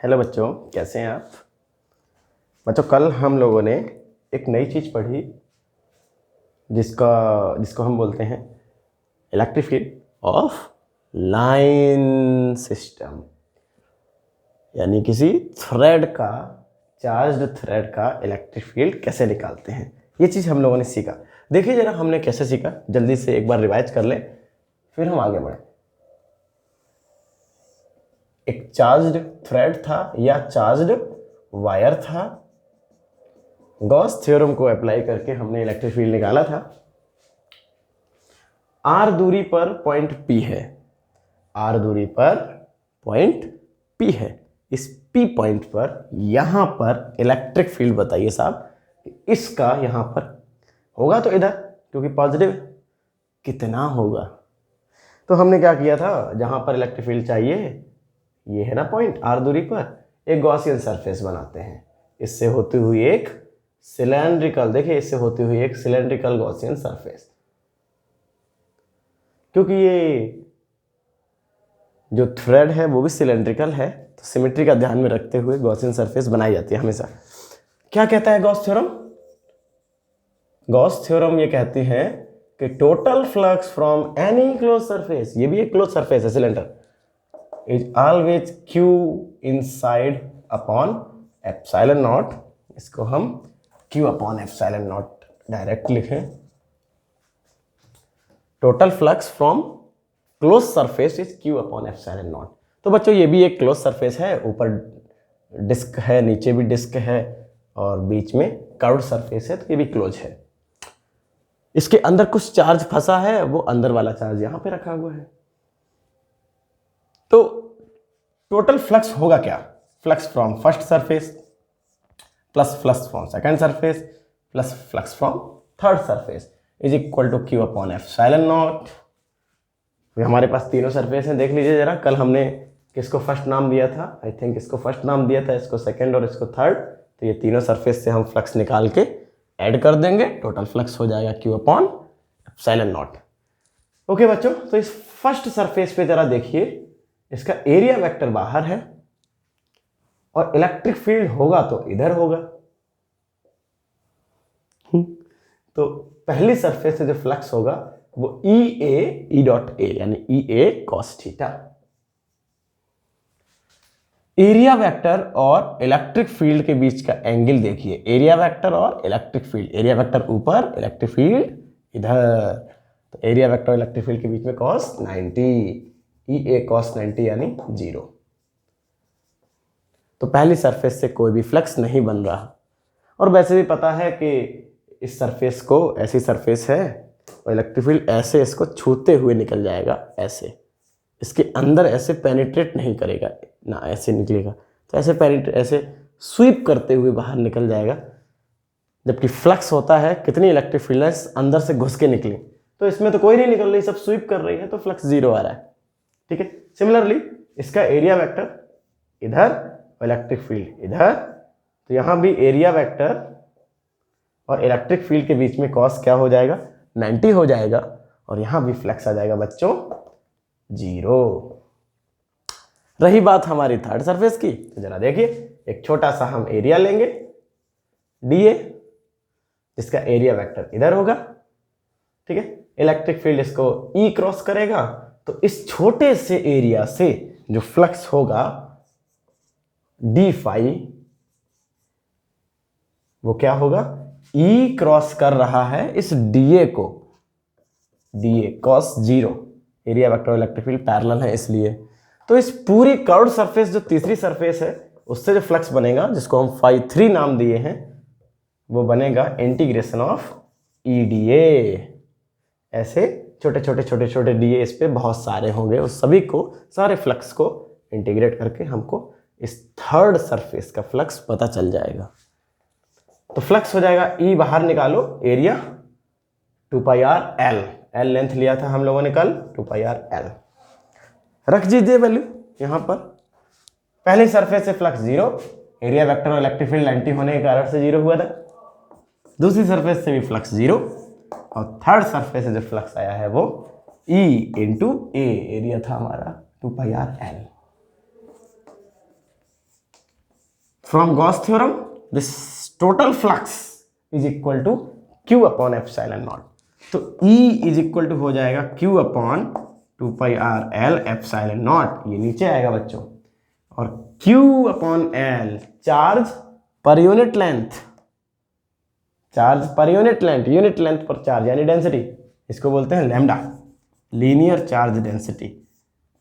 Hello बच्चों, कैसे हैं आप? बच्चों, कल हम लोगों ने एक नई चीज़ पढ़ी जिसको हम बोलते हैं electric field of line system, यानी किसी चार्ज्ड थ्रेड का इलेक्ट्रिक फील्ड कैसे निकालते हैं। ये चीज़ हम लोगों ने सीखा। देखिए जरा हमने कैसे सीखा, जल्दी से एक बार रिवाइज कर ले, फिर हम आगे बढ़े। एक चार्ज्ड थ्रेड था या चार्ज्ड वायर था। गॉस थ्योरम को अप्लाई करके हमने इलेक्ट्रिक फील्ड निकाला था। आर दूरी पर पॉइंट P है, आर दूरी पर पॉइंट P है। इस P पॉइंट पर यहां पर इलेक्ट्रिक फील्ड बताइए साहब, इसका यहां पर होगा तो इधर, क्योंकि पॉजिटिव कितना होगा। तो हमने क्या किया था, जहां पर इलेक्ट्रिक फील्ड चाहिए, ये है ना पॉइंट आर दूरी पर, एक गॉसियन सरफेस बनाते हैं। इससे होती हुई एक सिलेंड्रिकल, देखिए इससे होती हुई एक सिलेंड्रिकल गॉसियन सरफेस, क्योंकि ये जो थ्रेड है वो भी सिलेंड्रिकल है, तो सिमेट्री का ध्यान में रखते हुए गॉसियन सरफेस बनाई जाती है हमेशा। क्या कहता है गॉस थ्योरम? गॉस थ्योरम ये कहती है कि total flux from any close surface, ये भी एक क्लोज सरफेस है cylinder, is always Q inside upon epsilon naught. इसको हम Q upon epsilon naught direct लिखें। Total flux from close surface is Q upon epsilon not. तो बच्चों ये भी एक क्लोज सरफेस है, ऊपर डिस्क है, नीचे भी डिस्क है और बीच में कर्व्ड सरफेस है, तो ये भी क्लोज है। इसके अंदर कुछ चार्ज फंसा है, वो अंदर वाला चार्ज यहां पे रखा हुआ है। तो टोटल फ्लक्स होगा क्या? Flux from first surface plus flux from second surface plus flux from third surface is equal to Q upon epsilon not. हमारे पास तीनों सरफेस हैं, देख लीजिए जरा। कल हमने किसको फर्स्ट नाम दिया था? आई थिंक इसको फर्स्ट नाम दिया था, इसको सेकंड और इसको थर्ड। तो ये तीनों सरफेस से हम फ्लक्स निकाल के ऐड कर देंगे, टोटल फ्लक्स हो जाएगा Q upon epsilon not. Okay बच्चों, तो इस फर्स्ट सरफेस पे जरा देखिए, इसका एरिया वेक्टर बाहर है और इलेक्ट्रिक फील्ड होगा तो इधर होगा। तो पहली सरफेस से जो फ्लक्स होगा वो E डॉट ए, यानी EA cos theta. Area vector और इलेक्ट्रिक फील्ड के बीच का एंगल देखिए, एरिया वेक्टर और इलेक्ट्रिक फील्ड, एरिया वेक्टर ऊपर, इलेक्ट्रिक फील्ड इधर। तो एरिया वेक्टर और इलेक्ट्रिक फील्ड के बीच में cos 90, EA cos 90 यानी 0। तो पहली सरफेस से कोई भी फ्लक्स नहीं बन रहा। और वैसे भी पता है कि इस सरफेस को, ऐसी सरफेस है और इलेक्ट्रिक फील्ड ऐसे इसको छूते हुए निकल जाएगा, ऐसे इसके अंदर ऐसे पेनिट्रेट नहीं करेगा ना, ऐसे निकलेगा। तो ऐसे पेनिट्रेट, ऐसे स्वीप करते हुए बाहर निकल जाएगा। जबकि फ्लक्स होता है, कितनी इलेक्ट्रिक फील्ड है अंदर से घुस के निकली, तो इसमें तो कोई नहीं निकल रही, सब स्वीप कर रही है, तो फ्लक्स 0 आ रहा है। ठीक है। सिमिलरली इसका एरिया वेक्टर इधर और इलेक्ट्रिक फील्ड इधर, तो यहां भी एरिया वेक्टर और इलेक्ट्रिक फील्ड के बीच में कॉस क्या हो जाएगा? 90 हो जाएगा। और यहां भी फ्लक्स आ जाएगा बच्चों 0। रही बात हमारी थर्ड सरफेस की, तो जरा देखिए, एक छोटा सा हम एरिया लेंगे DA, जिसका एरिया वेक्टर इधर होगा। ठीक है। इलेक्ट्रिक फील्ड इसको E क्रॉस करेगा, तो इस छोटे से एरिया से जो फ्लक्स होगा d फाई, वो क्या होगा? E क्रॉस कर रहा है इस DA को, DA cos 0, एरिया वेक्टर और इलेक्ट्रिक फील्ड पैरेलल है इसलिए। तो इस पूरी कर्व्ड सरफेस, जो तीसरी सरफेस है, उससे जो फ्लक्स बनेगा, जिसको हम फाई 3 नाम दिए हैं, वो बनेगा इंटीग्रेशन ऑफ EDA। ऐसे छोटे छोटे छोटे छोटे DA इस पे बहुत सारे होंगे, उस सभी को, सारे फ्लक्स को इंटीग्रेट करके हमको इस थर्ड सरफेस का फ्लक्स पता चल जाएगा। तो फ्लक्स हो जाएगा E, बाहर निकालो एरिया 2πr L लेंथ लिया था हम लोगों ने कल, 2πr L रख दीजिए वैल्यू यहां पर। पहली सरफेस से फ्लक्स 0, एरिया वेक्टर और इलेक्ट्रिक फील्ड 90 होने के कारण से 0 हुआ था। दूसरी सरफेस से भी फ्लक्स 0, और थर्ड सरफेस से जो फ्लक्स आया है वो E इंटू A, एरिया था हमारा 2πr L। From Gauss theorem this total flux is equal to Q upon epsilon not. तो E इज इक्वल टू हो जाएगा Q upon 2πr L epsilon not, ये नीचे आएगा बच्चों, और Q upon L charge per unit length, charge per unit length पर charge यानी डेंसिटी, इसको बोलते हैं lambda, linear charge density,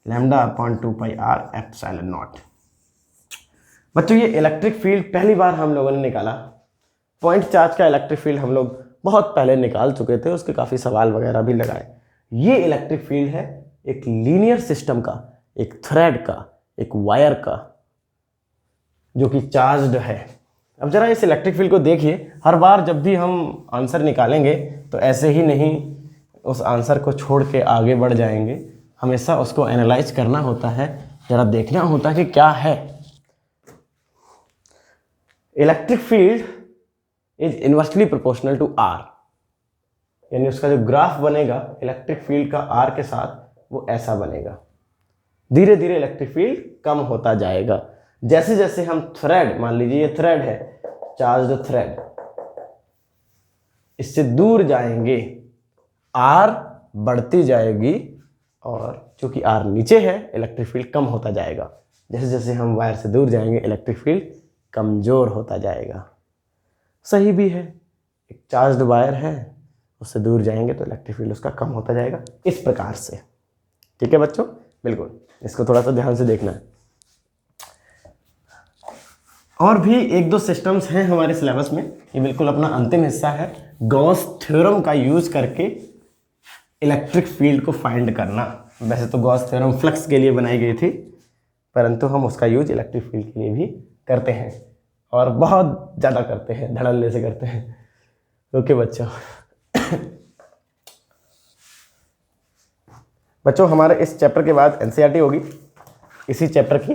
lambda upon 2πr epsilon not. बच्चों ये इलेक्ट्रिक फील्ड पहली बार हम लोगों ने निकाला। पॉइंट चार्ज का इलेक्ट्रिक फील्ड हम लोग बहुत पहले निकाल चुके थे, उसके काफ़ी सवाल वगैरह भी लगाए। ये इलेक्ट्रिक फील्ड है एक लीनियर सिस्टम का, एक थ्रेड का, एक वायर का, जो कि चार्ज्ड है। अब जरा इस इलेक्ट्रिक फील्ड को देखिए, हर बार जब भी हम आंसर निकालेंगे तो ऐसे ही नहीं उस आंसर को छोड़ के आगे बढ़ जाएंगे, हमेशा उसको एनालाइज करना होता है, जरा देखना होता है कि क्या है। Electric field is inversely proportional to R, यानी उसका जो ग्राफ बनेगा इलेक्ट्रिक फील्ड का आर के साथ वो ऐसा बनेगा। धीरे धीरे इलेक्ट्रिक फील्ड कम होता जाएगा जैसे जैसे हम थ्रेड, मान लीजिए ये थ्रेड है, चार्ज्ड थ्रेड, इससे दूर जाएंगे आर बढ़ती जाएगी, और चूंकि आर नीचे है इलेक्ट्रिक फील्ड कम होता जाएगा। जैसे जैसे हम वायर से दूर जाएंगे इलेक्ट्रिक फील्ड कमजोर होता जाएगा। सही भी है, एक चार्ज्ड वायर है, उससे दूर जाएंगे तो इलेक्ट्रिक फील्ड उसका कम होता जाएगा, इस प्रकार से। ठीक है बच्चों, बिल्कुल इसको थोड़ा सा ध्यान से देखना है। और भी एक दो सिस्टम्स हैं हमारे सिलेबस में, ये बिल्कुल अपना अंतिम हिस्सा है, गॉस थ्योरम का यूज करके इलेक्ट्रिक फील्ड को फाइंड करना। वैसे तो गॉस थ्योरम फ्लक्स के लिए बनाई गई थी, परंतु हम उसका यूज इलेक्ट्रिक फील्ड के लिए भी करते हैं, और बहुत ज़्यादा करते हैं, धड़ल्ले से करते हैं। ओके बच्चों बच्चों हमारे इस चैप्टर के बाद एनसीईआरटी होगी इसी चैप्टर की,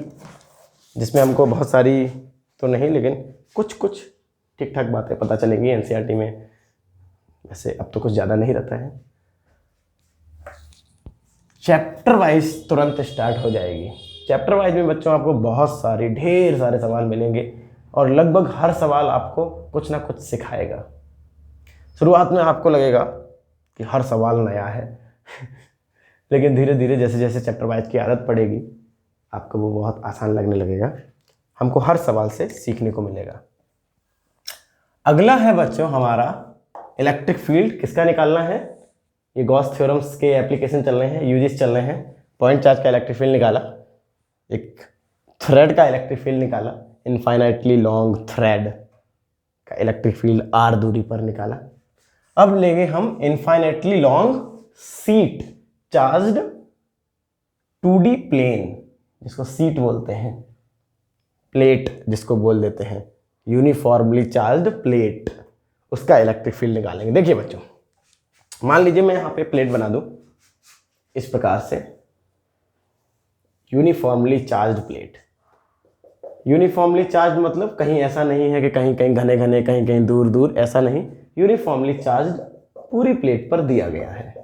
जिसमें हमको बहुत सारी तो नहीं लेकिन कुछ कुछ ठीक ठाक बातें पता चलेंगी एनसीईआरटी में। वैसे अब तो कुछ ज़्यादा नहीं रहता है, चैप्टर वाइज तुरंत स्टार्ट हो जाएगी। चैप्टर वाइज में बच्चों आपको बहुत सारी ढेर सारे सवाल मिलेंगे, और लगभग हर सवाल आपको कुछ ना कुछ सिखाएगा। शुरुआत में आपको लगेगा कि हर सवाल नया है लेकिन धीरे धीरे जैसे जैसे चैप्टर वाइज की आदत पड़ेगी आपको वो बहुत आसान लगने लगेगा, हमको हर सवाल से सीखने को मिलेगा। अगला है बच्चों हमारा इलेक्ट्रिक फील्ड किसका निकालना है। ये गॉस थ्योरम्स के एप्लीकेशन चल रहे हैं, यूजेस चल रहे हैं। पॉइंट चार्ज का इलेक्ट्रिक फील्ड निकाला, एक थ्रेड का इलेक्ट्रिक फील्ड निकाला, इनफाइनाइटली लॉन्ग थ्रेड का इलेक्ट्रिक फील्ड आर दूरी पर निकाला। अब लेंगे हम infinitely long sheet charged 2D plane, जिसको सीट बोलते हैं, प्लेट जिसको बोल देते हैं, यूनिफॉर्मली चार्ज्ड प्लेट, उसका इलेक्ट्रिक फील्ड निकालेंगे। देखिए बच्चों, मान लीजिए मैं यहाँ पे प्लेट बना दूं इस प्रकार से, uniformly charged plate. Uniformly charge मतलब कहीं ऐसा नहीं है कि कहीं कहीं घने घने, कहीं कहीं दूर दूर, ऐसा नहीं। यूनिफॉर्मली चार्ज पूरी प्लेट पर दिया गया है,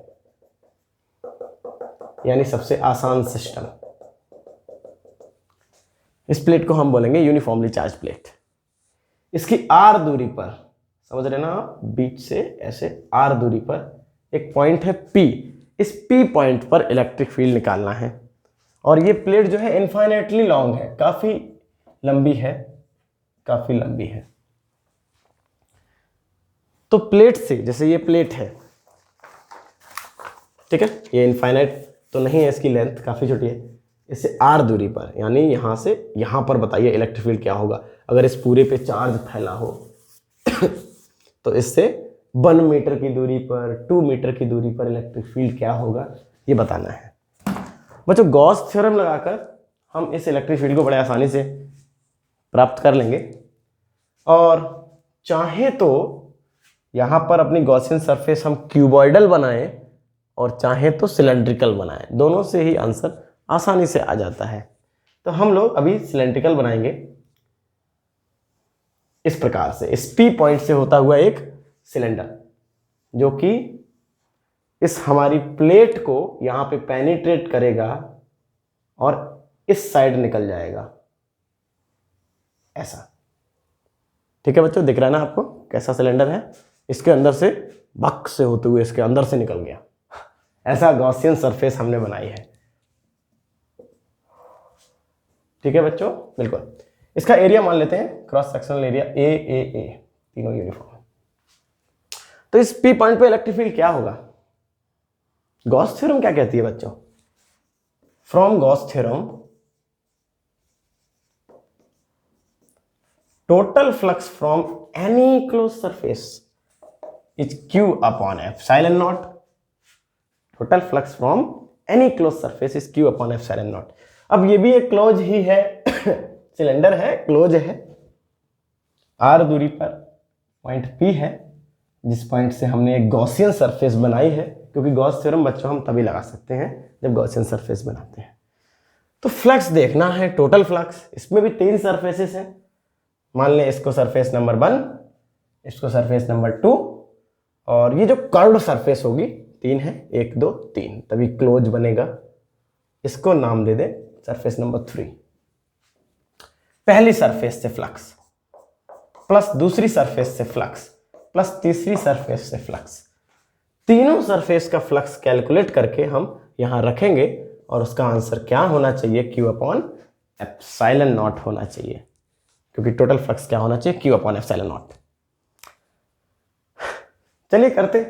यानी सबसे आसान सिस्टम। इस प्लेट को हम बोलेंगे यूनिफॉर्मली चार्ज प्लेट। इसकी आर दूरी पर, समझ रहे ना आप, बीच से ऐसे आर दूरी पर एक पॉइंट है P। इस P पॉइंट पर इलेक्ट्रिक फील्ड निकालना है। और ये प्लेट जो है इनफाइनाइटली लॉन्ग है, काफी लंबी है, काफी लंबी है। तो प्लेट से, जैसे ये प्लेट है, ठीक है, ये इनफाइनाइट तो नहीं है, इसकी लेंथ काफी छोटी है, इससे आर दूरी पर, यानी यहां से यहां पर बताइए इलेक्ट्रिक फील्ड क्या होगा अगर इस पूरे पे चार्ज फैला हो तो इससे 1 मीटर की दूरी पर, 2 मीटर की दूरी पर इलेक्ट्रिक फील्ड क्या होगा ये बताना है। बच्चों गॉस थ्योरम लगाकर हम इस इलेक्ट्रिक फील्ड को बड़े आसानी से प्राप्त कर लेंगे। और चाहे तो यहां पर अपनी गॉसियन सरफेस हम क्यूबॉइडल बनाएं और चाहे तो सिलेंड्रिकल बनाएं, दोनों से ही आंसर आसानी से आ जाता है। तो हम लोग अभी सिलेंड्रिकल बनाएंगे इस प्रकार से। इस P पॉइंट से होता हुआ एक सिलेंडर जो कि इस हमारी प्लेट को यहां पे पेनिट्रेट करेगा और इस साइड निकल जाएगा, ऐसा। ठीक है बच्चों, दिख रहा है ना आपको कैसा सिलेंडर है, इसके अंदर से बक से होते हुए इसके अंदर से निकल गया। ऐसा गॉसियन सरफेस हमने बनाई है। ठीक है बच्चों, बिल्कुल। इसका एरिया मान लेते हैं, क्रॉस सेक्शनल एरिया ए, तीनों यूनिफॉर्म। तो इस पी पॉइंट पे इलेक्ट्रिक फील्ड क्या होगा? गॉस थ्योरम क्या कहती है बच्चों? From Gauss theorem total flux from any close surface is Q upon epsilon not. Total flux from any close surface is Q upon epsilon not. अब ये भी एक क्लोज ही है, सिलेंडर है, क्लोज है, r दूरी पर पॉइंट P है, जिस पॉइंट से हमने एक गॉसियन सरफेस बनाई है, क्योंकि गॉस थ्योरम बच्चों हम तभी लगा सकते हैं जब गॉसियन सरफेस बनाते हैं। तो फ्लक्स देखना है, टोटल फ्लक्स। इसमें भी 3 सरफेसेस हैं। मान लें इसको सरफेस नंबर 1, इसको सरफेस नंबर 2, और ये जो कर्व्ड सरफेस होगी 3 है, 1 2 3, तभी क्लोज बनेगा। इसको नाम दे दे सरफेस नंबर 3। पहली सरफेस से फ्लक्स प्लस दूसरी सरफेस से फ्लक्स प्लस तीसरी सरफेस से फ्लक्स, तीनों सरफेस का फ्लक्स कैलकुलेट करके हम यहां रखेंगे और उसका आंसर क्या होना चाहिए? Q अपॉन एप्सिलॉन नॉट होना चाहिए, क्योंकि टोटल फ्लक्स क्या होना चाहिए? Q upon epsilon not. चलिए करते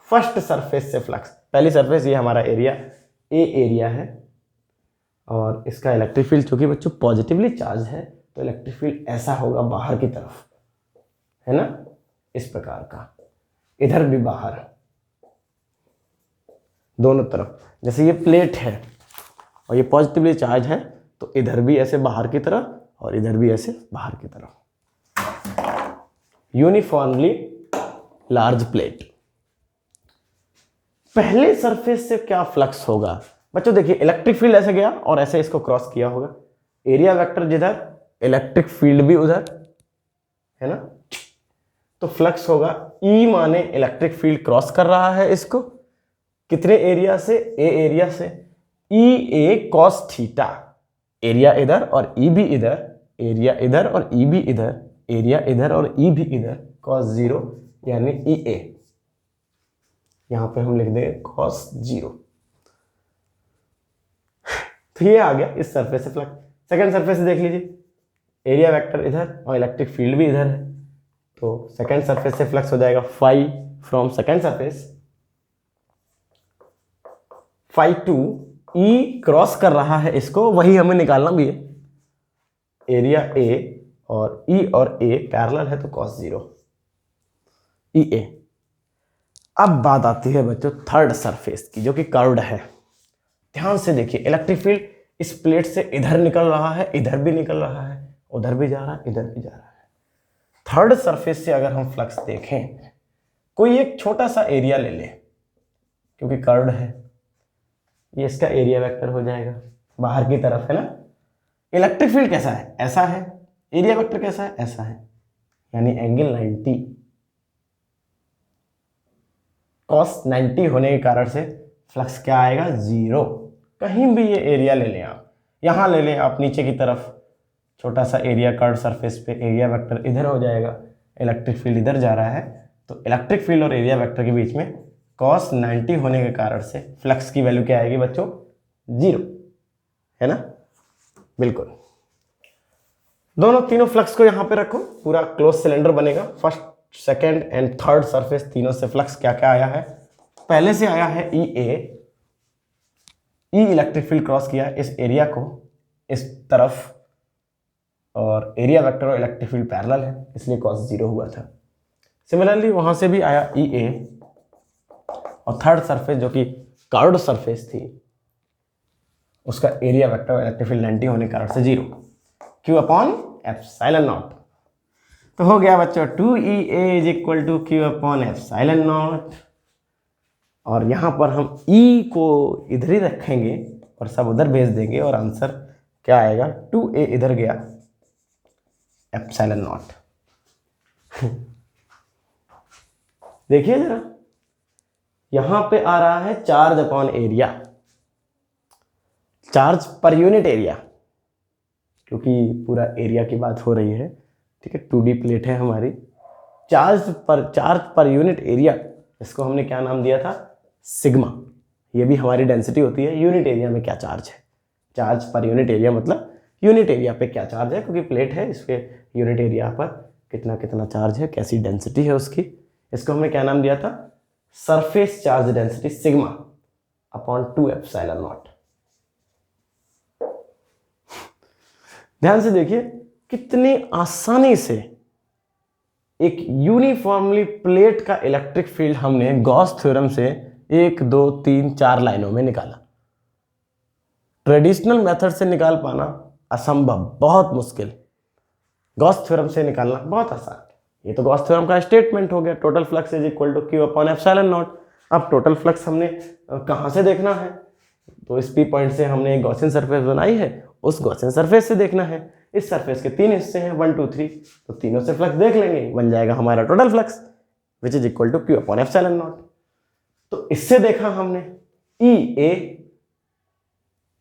फर्स्ट सरफेस से फ्लक्स। पहली सरफेस ये हमारा एरिया ए एरिया है, और इसका इलेक्ट्रिक फील्ड चूंकि बच्चों पॉजिटिवली चार्ज है, तो इलेक्ट्रिक फील्ड ऐसा होगा बाहर की तरफ, है ना, इस प्रकार का। इधर भी बाहर, दोनों तरफ। जैसे ये प्लेट है और ये पॉजिटिवली चार्ज है, तो इधर भी ऐसे बाहर की तरफ और इधर भी ऐसे बाहर की तरफ। Uniformly large plate. पहले सरफेस से क्या फ्लक्स होगा बच्चों? देखिए इलेक्ट्रिक फील्ड ऐसे गया और ऐसे इसको क्रॉस किया होगा। एरिया वेक्टर जिधर, इलेक्ट्रिक फील्ड भी उधर, है ना। तो फ्लक्स होगा E, माने इलेक्ट्रिक फील्ड क्रॉस कर रहा है इसको, कितने एरिया से? ए एरिया से। EA cos थीटा, एरिया इधर और E भी इधर, एरिया इधर और E भी इधर, एरिया इधर और E भी इधर, cos 0 यानी EA। यहां पे हम लिख देंगे cos 0। तो ये आ गया इस सरफेस से फ्लक्स। सेकंड सरफेस से देख लीजिए, एरिया वेक्टर इधर और इलेक्ट्रिक फील्ड भी इधर है, तो सेकंड सरफेस से फ्लक्स हो जाएगा phi from second surface, phi two E क्रॉस कर रहा है इसको, वही हमें निकालना भी है। एरिया A और E और A पैरेलल है, तो cos 0 EA। अब बात आती है बच्चों थर्ड सरफेस की, जो कि कर्व्ड है। ध्यान से देखिए, इलेक्ट्रिक फील्ड इस प्लेट से इधर निकल रहा है, इधर भी निकल रहा है, उधर भी जा रहा है, इधर भी जा रहा है। थर्ड सरफेस से अगर हम फ्लक्स देखें, कोई एक छोटा सा एरिया ले ले, क्योंकि कर्व्ड है, ये इसका एरिया वेक्टर हो जाएगा बाहर की तरफ, है ना। इलेक्ट्रिक फील्ड कैसा है? ऐसा है। एरिया वेक्टर कैसा है? ऐसा है, यानी एंगल 90, cos 90 होने के कारण से फ्लक्स क्या आएगा? 0। कहीं भी ये एरिया ले लें आप, यहां ले लें आप नीचे की तरफ, छोटा सा एरिया कर्व्ड सरफेस पे, एरिया वेक्टर इधर हो जाएगा, इलेक्ट्रिक फील्ड इधर जा रहा है, तो इलेक्ट्रिक फील्ड और एरिया वेक्टर के बीच में cos 90 होने के कारण से फ्लक्स की वैल्यू क्या आएगी बच्चों? 0, है ना। बिल्कुल, दोनों तीनों फ्लक्स को यहां पे रखो, पूरा क्लोज सिलेंडर बनेगा। First, second and third surface, तीनों से फ्लक्स क्या क्या आया है? पहले से आया है EA, E electric field cross किया इस एरिया को इस तरफ, और एरिया वेक्टर और इलेक्ट्रिक फील्ड पैरेलल है, इसलिए cos 0 हुआ था। सिमिलरली वहां से भी आया EA, और थर्ड सरफेस जो कि कर्व्ड सरफेस थी, उसका एरिया वेक्टर और इलेक्ट्रिक फील्ड 90 होने के कारण से 0, Q अपॉन एप्सिलॉन नॉट। तो हो गया बच्चों 2EA is equal to Q upon epsilon not, और यहां पर हम E को इधर ही रखेंगे और सब उधर भेज देंगे, और आंसर क्या आएगा? 2A इधर गया, एप्सिलॉन नॉट। देखिए जरा, यहां पे आ रहा है charge upon area, charge per unit area, क्योंकि पूरा एरिया की बात हो रही है, ठीक है, 2D प्लेट है हमारी। चार्ज पर यूनिट एरिया, इसको हमने क्या नाम दिया था, सिग्मा। ये भी हमारी डेंसिटी होती है, यूनिट एरिया में क्या चार्ज है। चार्ज पर यूनिट एरिया मतलब यूनिट एरिया पे क्या चार्ज है, क्योंकि प्लेट है इस पे यूनिट एरिया पर कितना कितना चार्ज है, कैसी डेंसिटी है उसकी। इसको हमने क्या नाम दिया था, surface charge density sigma upon 2 epsilon not. ध्यान से देखिए कितनी आसानी से एक यूनिफॉर्मली प्लेट का इलेक्ट्रिक फील्ड हमने गॉस थ्योरम से 1 2 3 4 लाइनों में निकाला। ट्रेडिशनल मेथड से निकाल पाना असंभव, बहुत मुश्किल। गॉस थ्योरम से निकालना बहुत आसान। ये तो गॉस थ्योरम का स्टेटमेंट हो गया, total flux is equal to Q upon epsilon not. अब टोटल फ्लक्स हमने कहाँ से देखना है, तो इस पी पॉइंट से हमने एक गॉसियन सरफेस बनाई है, उस गॉसियन सरफेस से देखना है। इस सरफेस के 3 हिस्से हैं 1 2 3, तो तीनों से फ्लक्स देख लेंगे, बन जाएगा हमारा total flux which is equal to Q upon epsilon not. तो इससे देखा हमने ई ए,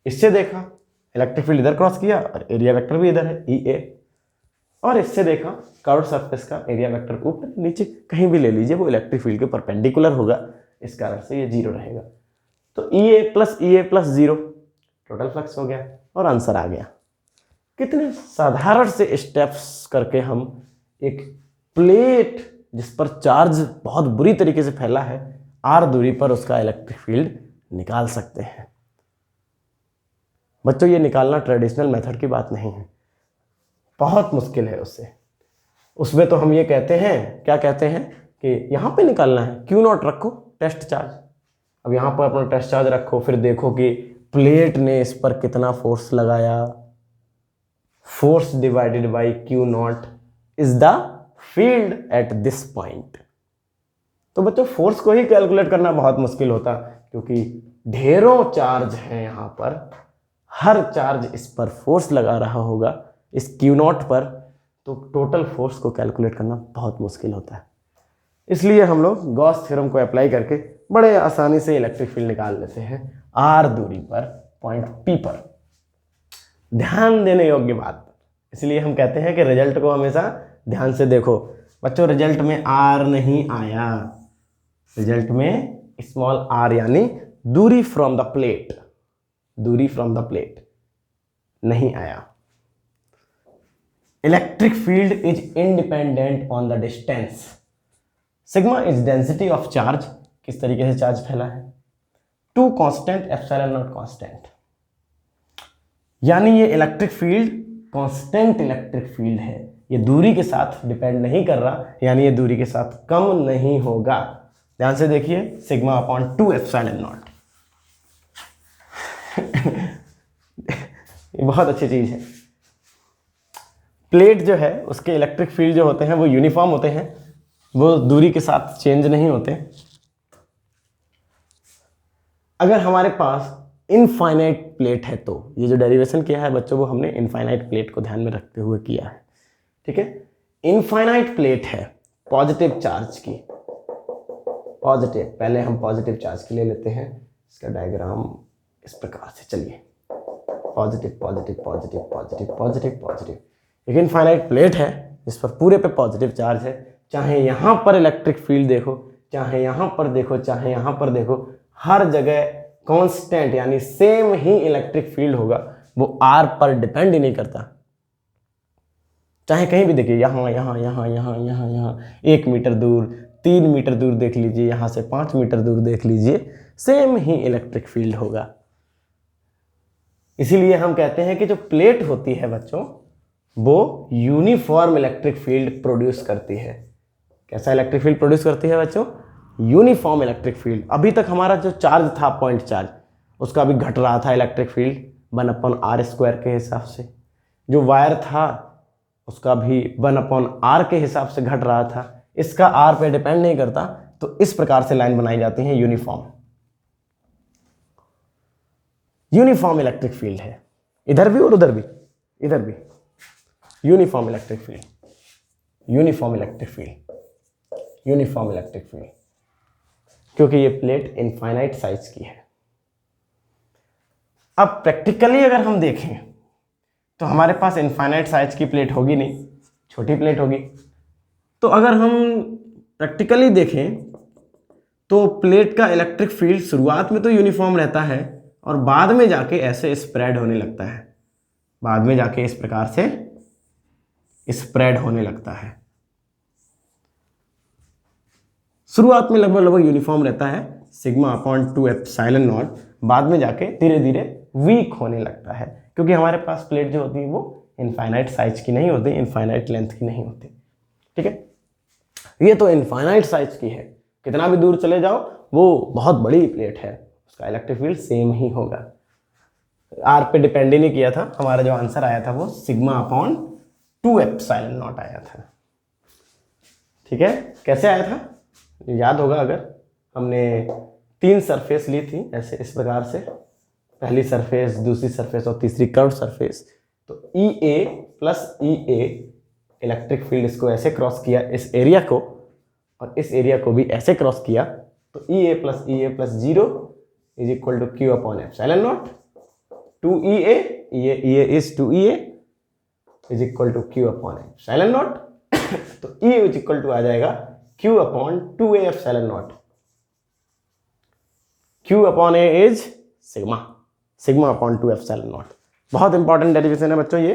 इससे देखा इलेक्ट्रिक फील्ड इधर क्रॉस किया और एरिया वेक्टर भी इधर है ई ए, और इससे देखा कर्व्ड सरफेस का एरिया वेक्टर ऊपर नीचे कहीं भी ले लीजिए वो इलेक्ट्रिक फील्ड के परपेंडिकुलर होगा, इस कारण से ये 0 रहेगा। तो E A plus 0 total flux हो गया और आंसर आ गया। कितने साधारण से स्टेप्स करके हम एक प्लेट जिस पर चार्ज बहुत बुरी तरीके से फैला है r दूरी पर उसका इलेक्ट्रिक फील्ड निकाल सकते हैं। बच्चों ये निकालना ट्रेडिशनल मेथड की बात नहीं है, बहुत मुश्किल है उसमें तो हम ये कहते हैं, क्या कहते हैं कि यहाँ पे निकालना है, क्यू नॉट रखो टेस्ट चार्ज। अब यहाँ पर अपना टेस्ट चार्ज रखो, फिर देखो कि प्लेट ने इस पर कितना फोर्स लगाया। Force divided by Q not is the field at this point. तो बच्चों फोर्स को ही कैलकुलेट करना बहुत मुश्किल होता, क्योंकि ढेरों चार्ज हैं यहाँ पर, हर चार्ज इस पर फोर्स लगा रहा होगा इस क्यू नॉट पर, तो टोटल फोर्स को कैलकुलेट करना बहुत मुश्किल होता है। इसलिए हम लोग गॉस थ्योरम को अप्लाई करके बड़े आसानी से इलेक्ट्रिक फील्ड निकाल लेते हैं r दूरी पर पॉइंट P पर। ध्यान देने योग्य बात, इसलिए हम कहते हैं कि रिजल्ट को हमेशा ध्यान से देखो। बच्चों रिजल्ट में r नहीं आया, रिजल्ट में स्मॉल r यानी दूरी फ्रॉम द प्लेट, दूरी फ्रॉम द प्लेट नहीं आया। Electric field is independent on the distance. Sigma is density of charge, किस तरीके से चार्ज फैला है, 2 कांस्टेंट एप्सिलॉन नॉट कांस्टेंट, यानी ये electric field constant electric field है, ये दूरी के साथ डिपेंड नहीं कर रहा, यानी ये दूरी के साथ कम नहीं होगा। ध्यान से देखिए सिग्मा अपॉन 2 एप्सिलॉन नॉट ये बहुत अच्छी चीज है। प्लेट जो है उसके इलेक्ट्रिक फील्ड जो होते हैं वो यूनिफॉर्म होते हैं, वो दूरी के साथ चेंज नहीं होते। अगर हमारे पास इनफाइनाइट प्लेट है तो ये जो डेरिवेशन किया है बच्चों वो हमने इनफाइनाइट प्लेट को ध्यान में रखते हुए किया है, ठीक है। इनफाइनाइट प्लेट है पॉजिटिव चार्ज की, पॉजिटिव, पहले हम पॉजिटिव चार्ज की ले लेते हैं, इसका डायग्राम इस प्रकार से, चलिए positive positive positive positive positive positive. एक इनफाइनाइट प्लेट है जिस पर पूरे पे पॉजिटिव चार्ज है, चाहे यहाँ पर इलेक्ट्रिक फील्ड देखो, चाहे यहाँ पर देखो, चाहे यहाँ पर देखो, हर जगह कांस्टेंट यानी सेम ही इलेक्ट्रिक फील्ड होगा, वो r पर डिपेंड ही नहीं करता। चाहे कहीं भी देखिए, यहाँ यहाँ यहाँ यहाँ यहाँ यहाँ 1 मीटर दूर, 3 मीटर दूर देख लीजिए, यहाँ से 5 मीटर दूर देख लीजिए, सेम ही इलेक्ट्रिक फील्ड होगा। इसीलिए हम कहते हैं कि जो प्लेट होती है बच्चों वो यूनिफॉर्म इलेक्ट्रिक फील्ड प्रोड्यूस करती है। कैसा इलेक्ट्रिक फील्ड प्रोड्यूस करती है बच्चों, यूनिफॉर्म इलेक्ट्रिक फील्ड। अभी तक हमारा जो चार्ज था पॉइंट चार्ज, उसका भी घट रहा था इलेक्ट्रिक फील्ड 1/r² के हिसाब से, जो वायर था उसका भी 1/r के हिसाब से घट रहा था, इसका r पे डिपेंड नहीं करता। तो इस प्रकार से लाइन बनाई जाती है यूनिफॉर्म, यूनिफॉर्म इलेक्ट्रिक फील्ड है, इधर भी और उधर भी, इधर भी uniform electric field, uniform electric field, uniform electric field, क्योंकि ये प्लेट इनफाइनाइट साइज की है। अब प्रैक्टिकली अगर हम देखें तो हमारे पास इनफाइनाइट साइज की प्लेट होगी नहीं, छोटी प्लेट होगी। तो अगर हम प्रैक्टिकली देखें तो प्लेट का इलेक्ट्रिक फील्ड शुरुआत में तो यूनिफॉर्म रहता है और बाद में जाके ऐसे स्प्रेड होने लगता है, बाद में जाके इस प्रकार से स्प्रेड होने लगता है। शुरुआत में लगभग यूनिफॉर्म रहता है सिग्मा अपॉन 2 एप्सिलॉन नॉट, बाद में जाके धीरे धीरे वीक होने लगता है, क्योंकि हमारे पास प्लेट जो होती है वो इनफाइनाइट साइज की नहीं होती, इनफाइनाइट लेंथ की नहीं होती। ठीक है, ये तो इनफाइनाइट साइज की है, कितना भी दूर चले जाओ वो बहुत बड़ी प्लेट है, उसका इलेक्ट्रिक फील्ड सेम ही होगा। आर पे डिपेंड ही नहीं किया था, हमारा जो आंसर आया था वो सिग्मा अपॉन 2 एप्सिलॉन नॉट आया था। ठीक है, कैसे आया था याद होगा, अगर हमने 3 सरफेस ली थी ऐसे इस प्रकार से, पहली सरफेस, दूसरी सरफेस और तीसरी कर्व सरफेस, तो E A plus E A electric field इसको ऐसे क्रॉस किया इस एरिया को, और इस एरिया को भी ऐसे क्रॉस किया, तो E A plus 0 is equal to Q upon epsilon naught 2 E A is 2 E A is equal to Q upon epsilon not. तो ई इज इक्वल टू आ जाएगा Q upon 2 A epsilon naught, Q upon A is sigma upon 2 epsilon naught. बहुत important derivation है बच्चों, ये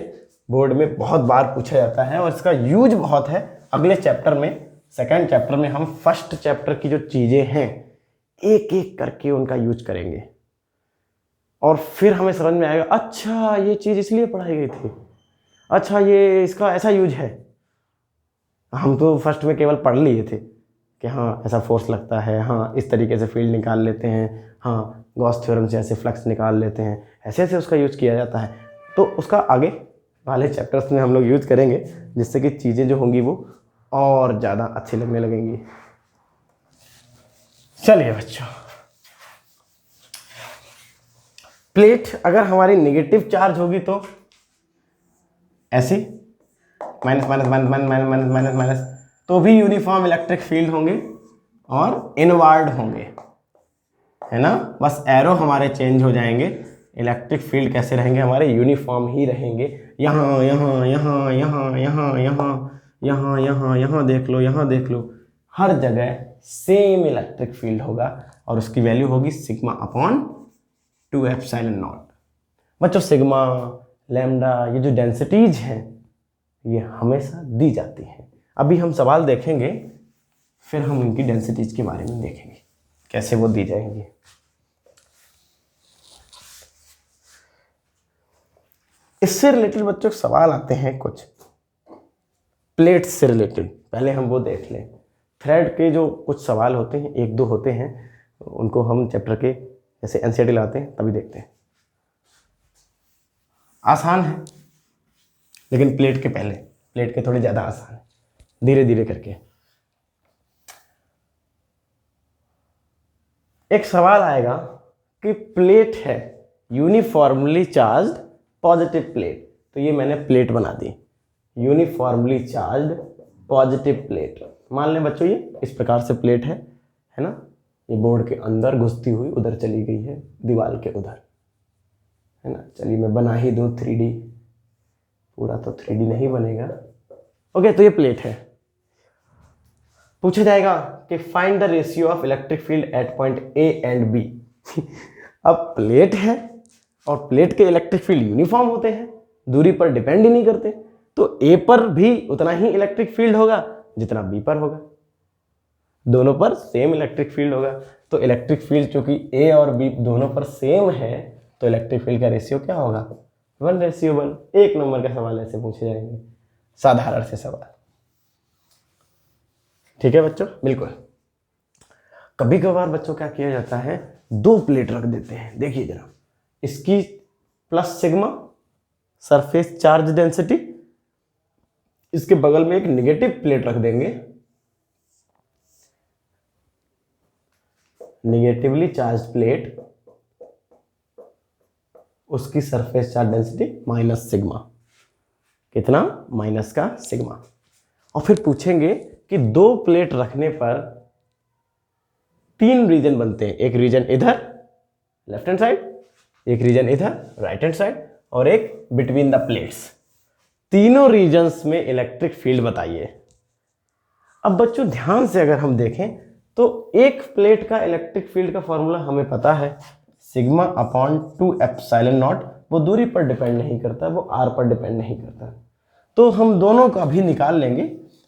board में बहुत बार पूछा जाता है और इसका यूज बहुत है। अगले चैप्टर में, सेकंड चैप्टर में हम फर्स्ट चैप्टर की जो चीजें हैं एक एक करके उनका यूज करेंगे और फिर हमें समझ में आएगा अच्छा ये चीज इसलिए पढ़ाई गई थी, अच्छा ये इसका ऐसा यूज है। हम तो फर्स्ट में केवल पढ़ लिए थे कि हाँ ऐसा फोर्स लगता है, हाँ इस तरीके से फील्ड निकाल लेते हैं, हाँ गॉस थ्योरम से ऐसे फ्लक्स निकाल लेते हैं, ऐसे ऐसे उसका यूज किया जाता है। तो उसका आगे वाले चैप्टर्स में हम लोग यूज करेंगे, जिससे कि चीज़ें जो होंगी वो और ज़्यादा अच्छी लगने लगेंगी। चलिए बच्चों, प्लेट अगर हमारी नेगेटिव चार्ज होगी तो ऐसी minus minus minus minus minus minus minus minus, तो भी यूनिफॉर्म इलेक्ट्रिक फील्ड होंगे और इनवर्ड होंगे, है ना। बस एरो हमारे चेंज हो जाएंगे, इलेक्ट्रिक फील्ड कैसे रहेंगे हमारे, यूनिफॉर्म ही रहेंगे। यहाँ यहाँ यहाँ यहाँ यहाँ यहाँ यहाँ यहाँ यहाँ देख लो, यहाँ देख लो, हर जगह सेम इलेक्ट्रिक फील्ड होगा और उसकी वैल्यू होगी सिग्मा अपॉन 2 एप्सिलॉन नॉट। बच्चों सिग्मा, लैम्डा, ये जो डेंसिटीज हैं ये हमेशा दी जाती हैं। अभी हम सवाल देखेंगे, फिर हम इनकी डेंसिटीज के बारे में देखेंगे कैसे वो दी जाएंगी। इससे रिलेटेड बच्चों सवाल आते हैं कुछ प्लेट्स से रिलेटेड, पहले हम वो देख लें। थ्रेड के जो कुछ सवाल होते हैं, 1-2 होते हैं, उनको हम चैप्टर के जैसे एनसीईआरटी लाते हैं तभी देखते हैं। आसान है लेकिन प्लेट के पहले, प्लेट के थोड़ी ज़्यादा आसान है, धीरे धीरे करके। एक सवाल आएगा कि प्लेट है यूनिफॉर्मली चार्ज्ड पॉजिटिव प्लेट, तो ये मैंने प्लेट बना दी यूनिफॉर्मली चार्ज्ड पॉजिटिव प्लेट। मान लें बच्चों ये इस प्रकार से प्लेट है ना, ये बोर्ड के अंदर घुसती हुई उधर चली गई है, दीवार के उधर, है ना। चलिए मैं बना ही दूँ 3D, पूरा तो 3D नहीं बनेगा। ओके, तो ये प्लेट है। पूछा जाएगा कि find the ratio of electric field at point A and B. अब प्लेट है और प्लेट के इलेक्ट्रिक फील्ड यूनिफॉर्म होते हैं, दूरी पर डिपेंड ही नहीं करते, तो ए पर भी उतना ही इलेक्ट्रिक फील्ड होगा जितना बी पर होगा, दोनों पर सेम इलेक्ट्रिक फील्ड होगा। तो इलेक्ट्रिक फील्ड चूंकि ए और बी दोनों पर सेम है, तो इलेक्ट्रिक फील्ड का रेशियो क्या होगा, 1:1। 1 नंबर का सवाल ऐसे पूछे जाएंगे, साधारण से सवाल। ठीक है बच्चों, बिल्कुल। कभी कभार बच्चों क्या किया जाता है, 2 प्लेट रख देते हैं। देखिए जरा, इसकी plus sigma surface charge density, इसके बगल में एक नेगेटिव प्लेट रख देंगे, नेगेटिवली चार्ज प्लेट, उसकी surface charge density minus sigma, कितना, माइनस का सिग्मा। और फिर पूछेंगे कि 2 प्लेट रखने पर 3 रीजन बनते हैं, एक रीजन इधर लेफ्ट हैंड साइड, एक रीजन इधर राइट हैंड साइड, और एक बिटवीन द प्लेट्स। तीनों रीजन्स में इलेक्ट्रिक फील्ड बताइए। अब बच्चों ध्यान से अगर हम देखें तो एक प्लेट का इलेक्ट्रिक फील्ड का फॉर्मूला हमें पता है, सिग्मा अपॉन 2 एप्सिलॉन नॉट। वो दूरी पर डिपेंड नहीं करता, वो आर पर डिपेंड नहीं करता। तो हम दोनों का भी निकाल लेंगे,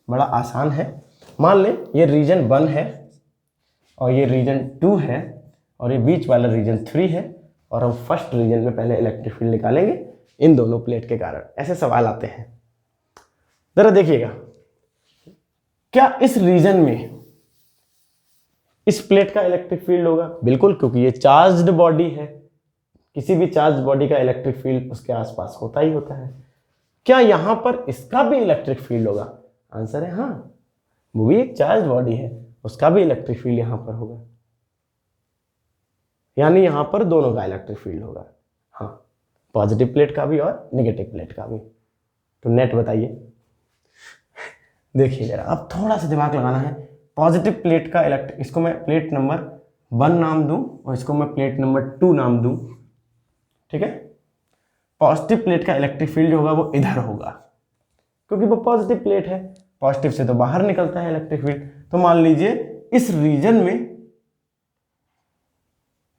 बड़ा आसान है। मान लें ये रीजन 1 है और ये रीजन 2 है और ये बीच वाला रीजन 3 है, और हम फर्स्ट रीजन में पहले इलेक्ट्रिक फील्ड निकालेंगे इन दोनों प्लेट के कारण। ऐसे सवाल आते हैं। जरा देखिएगा, क्या इस रीजन में इस प्लेट का इलेक्ट्रिक फील्ड होगा? बिल्कुल, क्योंकि ये चार्ज्ड बॉडी है। किसी भी चार्ज बॉडी का इलेक्ट्रिक फील्ड उसके आसपास होता ही होता है। क्या यहां पर इसका भी इलेक्ट्रिक फील्ड होगा? आंसर है हाँ, वो भी एक चार्ज बॉडी है, उसका भी इलेक्ट्रिक फील्ड यहां पर होगा। यानी यहां पर दोनों का इलेक्ट्रिक फील्ड होगा, हाँ, पॉजिटिव प्लेट का भी और नेगेटिव प्लेट का भी। तो नेट बताइए। देखिए जरा, अब थोड़ा सा दिमाग लगाना है। पॉजिटिव प्लेट का इलेक्ट्रिक, इसको मैं प्लेट नंबर 1 नाम दूं और इसको मैं प्लेट नंबर 2 नाम दूं, ठीक है। पॉजिटिव प्लेट का इलेक्ट्रिक फील्ड जो होगा वो इधर होगा, क्योंकि वो पॉजिटिव प्लेट है, पॉजिटिव से तो बाहर निकलता है इलेक्ट्रिक फील्ड। तो मान लीजिए इस रीजन में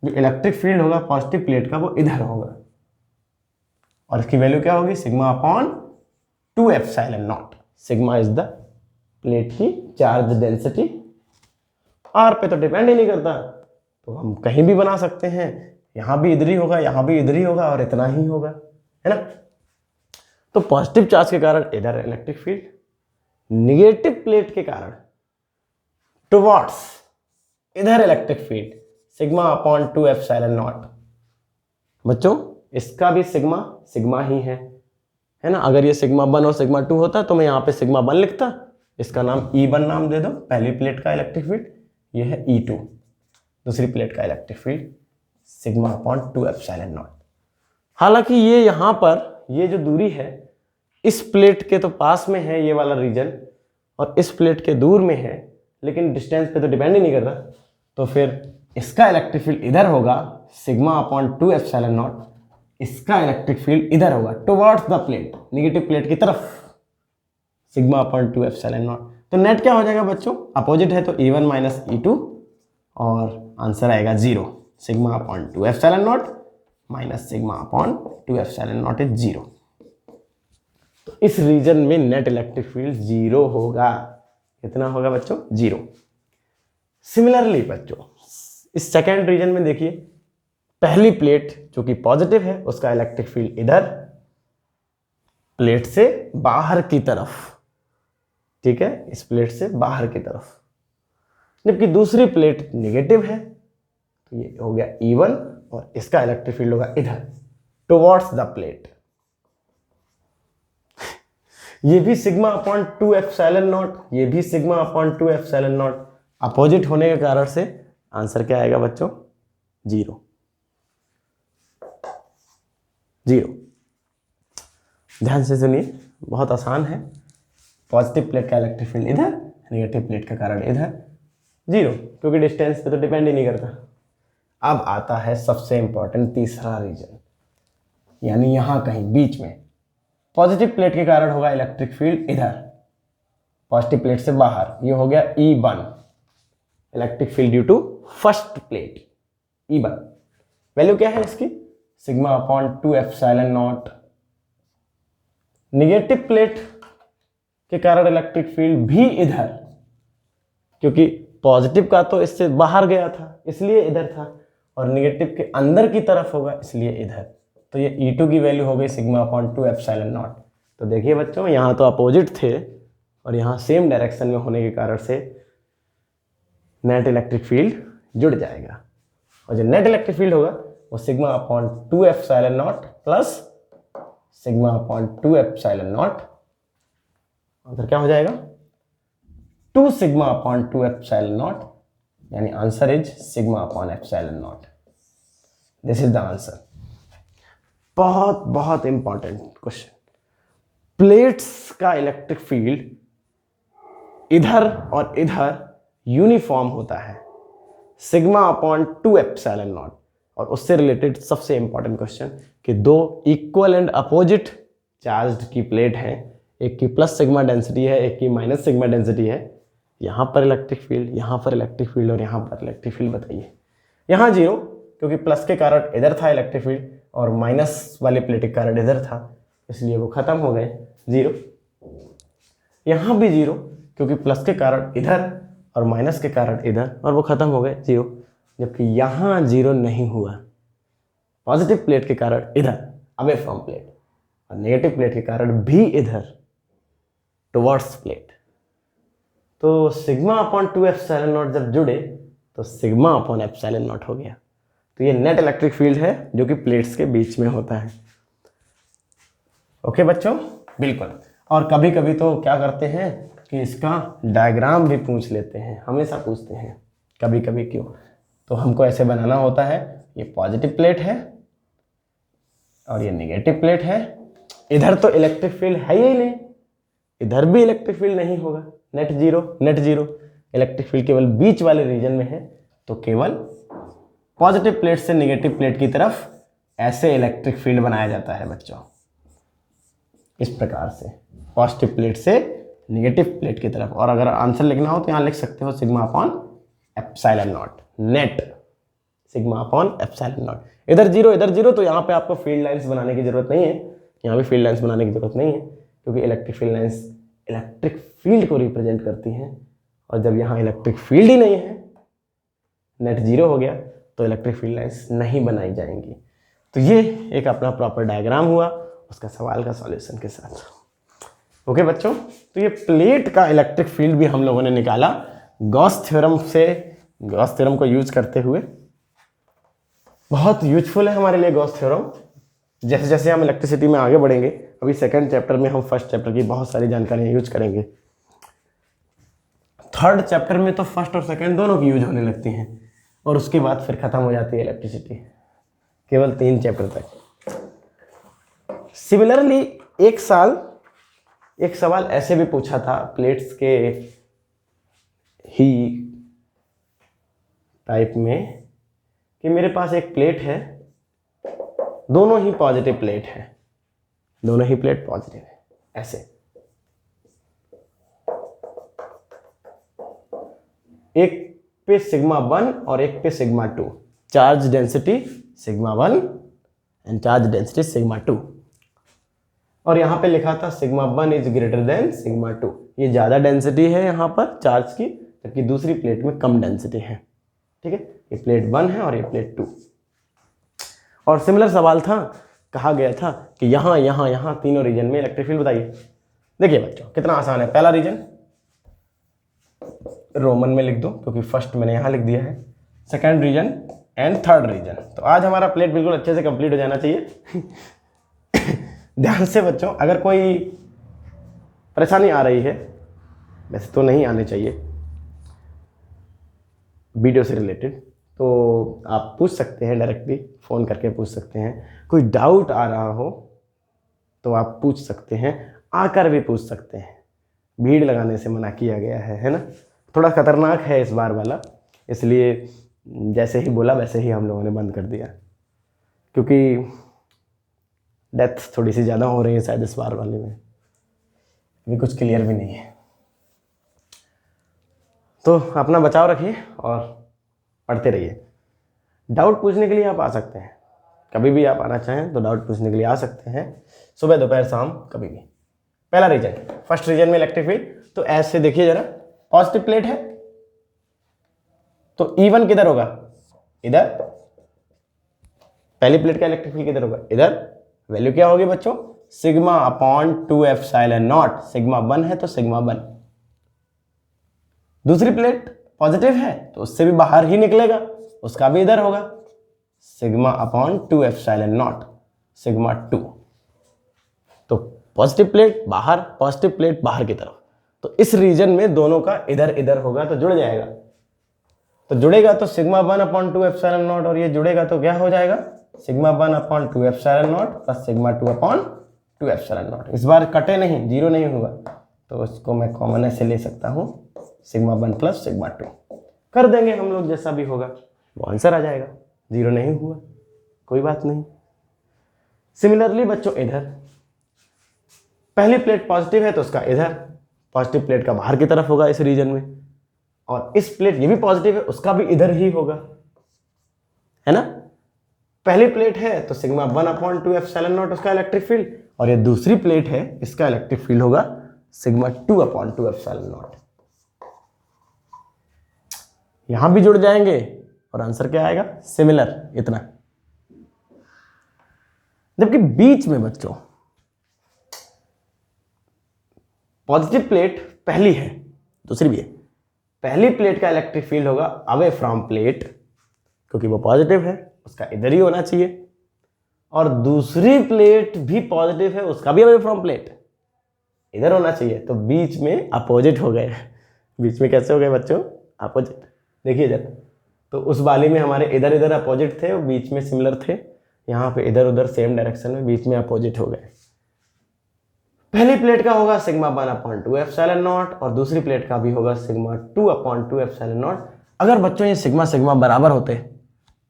जो इलेक्ट्रिक फील्ड होगा पॉजिटिव प्लेट का वो इधर होगा, और इसकी वैल्यू क्या होगी? Sigma upon 2 epsilon not. Sigma is the plate की चार्ज डेंसिटी, आर पे तो डिपेंड ही नहीं करता, तो हम कहीं भी बना सकते हैं। यहां भी इधर ही होगा, यहां भी इधर ही होगा, और इतना ही होगा, है ना। तो पॉजिटिव चार्ज के कारण इधर इलेक्ट्रिक फील्ड, निगेटिव प्लेट के कारण टुवर्ड्स इधर electric field, sigma upon 2 epsilon not. बच्चों इसका भी सिग्मा सिग्मा ही है ना। अगर ये सिग्मा 1 और सिग्मा 2 होता तो मैं यहाँ पे सिग्मा 1 लिखता, इसका नाम E1 नाम दे दो, पहली प्लेट का इलेक्ट्रिक फील्ड। ये है E2, दूसरी प्लेट का electric field, sigma upon 2 epsilon not. हालांकि ये यहाँ पर ये जो दूरी है इस प्लेट के तो पास में है ये वाला रीजन, और इस प्लेट के दूर में है, लेकिन डिस्टेंस पे तो डिपेंड ही नहीं करता। तो फिर इसका इलेक्ट्रिक फील्ड इधर होगा, सिग्मा अपॉन 2 एप्सिलॉन नॉट। इसका इलेक्ट्रिक फील्ड इधर होगा, towards the plate, negative plate की तरफ, सिग्मा अपॉन 2 एप्सिलॉन नॉट। तो नेट क्या हो जाएगा बच्चों? अपोजिट है तो E1 माइनस E2, और आंसर आएगा 0। Sigma upon 2 epsilon not minus sigma upon 2 epsilon not is 0। तो इस रीजन में नेट इलेक्ट्रिक फील्ड 0 होगा। कितना होगा बच्चों? 0। सिमिलरली बच्चों इस सेकेंड रीजन में देखिए, पहली प्लेट जो कि पॉजिटिव है उसका इलेक्ट्रिक फील्ड इधर, प्लेट से बाहर की तरफ, ठीक है, इस प्लेट से बाहर की तरफ। जबकि दूसरी प्लेट नेगेटिव है, तो ये हो गया E1, और इसका इलेक्ट्रिक फील्ड होगा इधर, टुवर्ड्स द प्लेट। ये भी सिग्मा अपॉन 2 एप्सिलॉन नॉट, ये भी sigma upon 2 epsilon not. Opposite होने के कारण से आंसर क्या आएगा बच्चों? 0। ध्यान से सुनिए, बहुत आसान है। पॉजिटिव प्लेट का इलेक्ट्रिक फील्ड इधर, नेगेटिव प्लेट का कारण इधर, 0, क्योंकि डिस्टेंस पे तो डिपेंड ही नहीं करता। अब आता है सबसे इंपॉर्टेंट तीसरा रीजन, यानी यहां कहीं बीच में पॉजिटिव प्लेट के कारण होगा इलेक्ट्रिक फील्ड इधर, पॉजिटिव प्लेट से बाहर। ये हो गया E1, electric field due to first plate, E1। Value क्या है इसकी? Sigma upon 2 epsilon not. Negative plate के कारण इलेक्ट्रिक फील्ड भी इधर, क्योंकि पॉजिटिव का तो इससे बाहर गया था इसलिए इधर था, और निगेटिव के अंदर की तरफ होगा इसलिए इधर। तो ये E2 की वैल्यू हो गई सिग्मा अपॉन 2 एप्सिलॉन नॉट। तो देखिए बच्चों, यहाँ तो अपोजिट थे और यहाँ सेम डायरेक्शन में होने के कारण से नेट इलेक्ट्रिक फील्ड जुड़ जाएगा, और जो नेट इलेक्ट्रिक फील्ड होगा वो sigma upon 2 epsilon not plus sigma upon 2 epsilon not, answer क्या हो जाएगा? 2 सिग्मा अपॉन 2 एप्सिलॉन नॉट, यानी answer is sigma upon epsilon not. This is the answer. बहुत बहुत इंपॉर्टेंट क्वेश्चन। प्लेट्स का इलेक्ट्रिक फील्ड इधर और इधर यूनिफॉर्म होता है, सिग्मा अपॉन 2 एप्सिलॉन नॉट। और उससे रिलेटेड सबसे इंपॉर्टेंट क्वेश्चन कि दो इक्वल एंड अपोजिट चार्ज्ड की प्लेट हैं, एक की प्लस सिग्मा डेंसिटी है, एक की माइनस सिग्मा डेंसिटी है, यहाँ पर इलेक्ट्रिक फील्ड, यहाँ पर इलेक्ट्रिक फील्ड और यहाँ पर इलेक्ट्रिक फील्ड बताइए। यहाँ 0 क्योंकि प्लस के कारण इधर था इलेक्ट्रिक फील्ड और माइनस वाले प्लेट के कारण इधर था, इसलिए वो खत्म हो गए 0। यहाँ भी 0 क्योंकि प्लस के कारण इधर और माइनस के कारण इधर और वो खत्म हो गए 0। जबकि यहाँ 0 नहीं हुआ, पॉजिटिव प्लेट के कारण इधर अवे फ्रॉम प्लेट और नेगेटिव प्लेट के कारण भी इधर टुवर्ड्स प्लेट। तो सिग्मा अपॉन 2 एप्सिलॉन नॉट जब जुड़े तो सिग्मा अपॉन एप्सिलॉन नॉट हो गया। तो ये नेट इलेक्ट्रिक फील्ड है जो कि प्लेट्स के बीच में होता है। ओके बच्चों, बिल्कुल। और कभी कभी तो क्या करते हैं कि इसका डायग्राम भी पूछ लेते हैं, हमेशा पूछते हैं कभी कभी, क्यों? तो हमको ऐसे बनाना होता है, ये पॉजिटिव प्लेट है और ये नेगेटिव प्लेट है। इधर तो इलेक्ट्रिक फील्ड है ही नहीं, इधर भी इलेक्ट्रिक फील्ड नहीं होगा, नेट जीरो। इलेक्ट्रिक फील्ड केवल बीच वाले रीजन में है, तो केवल पॉजिटिव प्लेट से नेगेटिव प्लेट की तरफ ऐसे इलेक्ट्रिक फील्ड बनाया जाता है बच्चों, इस प्रकार से, पॉजिटिव प्लेट से नेगेटिव प्लेट की तरफ। और अगर आंसर लिखना हो तो यहाँ लिख सकते हो sigma upon epsilon not, net sigma upon epsilon not. इधर 0 तो यहाँ पे आपको फील्ड लाइंस बनाने की जरूरत नहीं है, यहाँ भी फील्ड लाइंस बनाने की जरूरत नहीं है, क्योंकि electric field lines electric field को रिप्रेजेंट करती हैं। और जब यहाँ इलेक्ट्रिक फील्ड ही नहीं है, नेट 0 हो गया, तो इलेक्ट्रिक फील्ड लाइंस नहीं बनाई जाएंगी। तो ये एक अपना प्रॉपर डायग्राम हुआ उसका सवाल का सॉल्यूशन के साथ। ओके बच्चों, तो ये प्लेट का इलेक्ट्रिक फील्ड भी हम लोगों ने निकाला गॉस थ्योरम से, गॉस थ्योरम को यूज करते हुए। बहुत यूजफुल है हमारे लिए गॉस थ्योरम। जैसे जैसे हम इलेक्ट्रिसिटी में आगे बढ़ेंगे, अभी सेकंड चैप्टर में हम फर्स्ट चैप्टर की बहुत सारी जानकारियाँ यूज करेंगे, थर्ड चैप्टर में तो फर्स्ट और सेकंड दोनों की यूज होने लगती हैं, और उसके बाद फिर खत्म हो जाती है इलेक्ट्रिसिटी, केवल 3 चैप्टर तक। सिमिलरली एक सवाल ऐसे भी पूछा था प्लेट्स के ही टाइप में, कि मेरे पास एक प्लेट है, दोनों ही पॉजिटिव प्लेट है, दोनों ही प्लेट पॉजिटिव है, ऐसे एक पे सिग्मा 1 और एक पे sigma 2, charge density sigma 1 and charge density sigma 2, और यहाँ पे लिखा था sigma 1 is greater than sigma 2। ये ज़्यादा डेंसिटी है यहाँ पर चार्ज की, जबकि दूसरी प्लेट में कम डेंसिटी है। ठीक है, ये प्लेट 1 है और ये प्लेट 2। और सिमिलर सवाल था, कहा गया था कि यहाँ तीनों रीजन में इलेक्ट्रिक फील्ड बताइए। देखिए बच्चों कितना आसान है, पहला रीजन रोमन में लिख दो क्योंकि फर्स्ट मैंने यहाँ लिख दिया है, second region and third region. तो आज हमारा प्लेट बिल्कुल अच्छे से कंप्लीट हो जाना चाहिए। ध्यान से बच्चों, अगर कोई परेशानी आ रही है, वैसे तो नहीं आनी चाहिए वीडियो से रिलेटेड, तो आप पूछ सकते हैं, डायरेक्टली फ़ोन करके पूछ सकते हैं। कोई डाउट आ रहा हो तो आप पूछ सकते हैं, आकर भी पूछ सकते हैं, भीड़ लगाने से मना किया गया है ना। थोड़ा खतरनाक है इस बार वाला, इसलिए जैसे ही बोला वैसे ही हम लोगों ने बंद कर दिया, क्योंकि डेथ थोड़ी सी ज़्यादा हो रही है शायद इस बार वाले में, अभी कुछ क्लियर भी नहीं है। तो अपना बचाव रखिए और पढ़ते रहिए। डाउट पूछने के लिए आप आ सकते हैं, कभी भी आप आना चाहें तो डाउट पूछने के लिए आ सकते हैं, सुबह दोपहर शाम कभी भी। पहला रीजन, फर्स्ट रीजन में इलेक्ट्रिक फील्ड, तो ऐसे देखिए जरा, पॉजिटिव प्लेट है तो E1 किधर होगा, इधर। पहली प्लेट का इलेक्ट्रिक फील्ड किधर होगा, इधर। वैल्यू क्या होगी बच्चों, sigma upon 2 epsilon not. Sigma 1 है तो सिग्मा 1। दूसरी प्लेट पॉजिटिव है तो उससे भी बाहर ही निकलेगा, उसका भी इधर होगा, sigma upon 2 epsilon not, sigma 2। तो पॉजिटिव प्लेट बाहर, पॉजिटिव प्लेट बाहर की तरफ, तो इस रीजन में दोनों का इधर इधर होगा तो जुड़ जाएगा। तो जुड़ेगा तो सिग्मा 1 अपॉन 2 एप्सिलॉन नॉट, और ये जुड़ेगा तो क्या हो जाएगा, sigma 1 upon 2 epsilon not plus sigma 2 upon 2 epsilon not. इस बार कटे नहीं, जीरो नहीं हुआ, तो उसको मैं कॉमन ऐसे ले सकता हूँ, सिग्मा 1 प्लस सिग्मा 2 कर देंगे हम लोग, जैसा भी होगा वो आंसर आ जाएगा। जीरो नहीं हुआ, कोई बात नहीं। सिमिलरली बच्चों इधर पहली प्लेट पॉजिटिव है तो उसका इधर, पॉजिटिव प्लेट का बाहर की तरफ होगा इस रीजन में, और इस प्लेट ये भी पॉजिटिव है उसका भी इधर ही होगा, है ना। पहली प्लेट है तो सिग्मा 1/2 एप्सिलॉन नॉट उसका इलेक्ट्रिक फील्ड, और ये दूसरी प्लेट है इसका इलेक्ट्रिक फील्ड होगा सिग्मा 2/2 एप्सिलॉन नॉट। यहां भी जुड़ जाएंगे और आंसर क्या आएगा, सिमिलर, इतना। जबकि बीच में बच्चों पॉजिटिव प्लेट पहली है, दूसरी भी है। पहली प्लेट का इलेक्ट्रिक फील्ड होगा अवे फ्रॉम प्लेट, क्योंकि वो पॉजिटिव है उसका इधर ही होना चाहिए, और दूसरी प्लेट भी पॉजिटिव है उसका भी अवे फ्रॉम प्लेट इधर होना चाहिए। तो बीच में अपोजिट हो गए। बीच में कैसे हो गए बच्चों, अपोजिट। देखिए जरा, तो उस वाली में हमारे इधर इधर अपोजिट थे और बीच में सिमिलर थे, यहाँ पे इधर उधर सेम डायरेक्शन में, बीच में अपोजिट हो गए। पहली प्लेट का होगा सिग्मा 1/2 एप्सिलॉन नॉट और दूसरी प्लेट का भी होगा सिग्मा 2/2 एप्सिलॉन नॉट। अगर बच्चों ये सिग्मा सिग्मा बराबर होते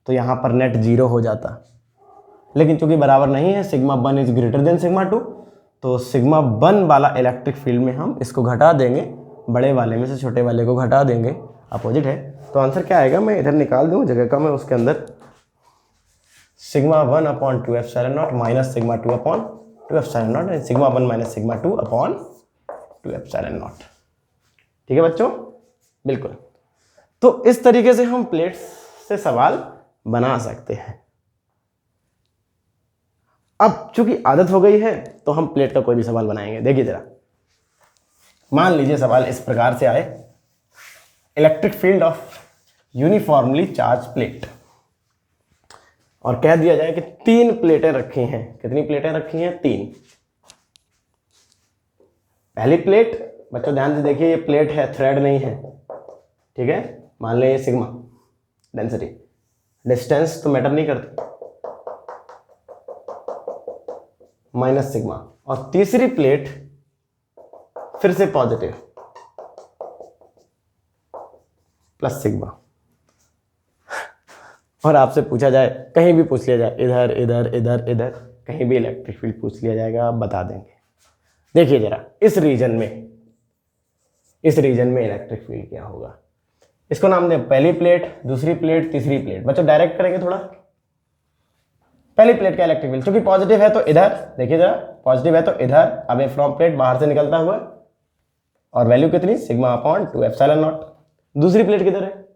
तो यहाँ पर नेट 0 हो जाता, लेकिन चूंकि बराबर नहीं है, sigma 1 is greater than sigma 2, तो सिग्मा 1 वाला इलेक्ट्रिक फील्ड में हम इसको घटा देंगे, बड़े वाले में से छोटे वाले को घटा देंगे, अपोजिट है। तो आंसर क्या आएगा, मैं इधर निकाल दूँ, जगह कम है उसके अंदर, sigma 1/2 epsilon not minus sigma 2/2 epsilon not, sigma 1 minus sigma 2/2 epsilon not. ठीक है बच्चों, बिल्कुल। तो इस तरीके से हम प्लेट्स से सवाल बना सकते हैं। अब चूंकि आदत हो गई है तो हम प्लेट का कोई भी सवाल बनाएंगे। देखिए जरा, मान लीजिए सवाल इस प्रकार से आए, electric field of uniformly charge plate, और कह दिया जाए कि 3 प्लेटें रखी हैं। कितनी प्लेटें रखी हैं, 3। पहली प्लेट बच्चों ध्यान से देखिए, ये प्लेट है, थ्रेड नहीं है, ठीक है। मान लें ये सिग्मा डेंसिटी, डिस्टेंस तो मैटर नहीं करती, माइनस सिग्मा, और तीसरी प्लेट फिर से पॉजिटिव प्लस सिग्मा। और आपसे पूछा जाए, कहीं भी पूछ लिया जाए, इधर इधर इधर इधर, कहीं भी इलेक्ट्रिक फील्ड पूछ लिया जाएगा, आप बता देंगे। देखिए जरा, इस रीजन में इलेक्ट्रिक फील्ड क्या होगा, इसको नाम दें पहली प्लेट, दूसरी प्लेट, तीसरी प्लेट। बच्चों डायरेक्ट करेंगे थोड़ा। पहली प्लेट का इलेक्ट्रिक फील्ड चूंकि पॉजिटिव है तो इधर, देखिए जरा, पॉजिटिव है तो इधर अवे फ्रॉम प्लेट, बाहर से निकलता हुआ, और वैल्यू कितनी, सिग्मा 2 एप्सिलॉन नॉट। दूसरी प्लेट किधर है,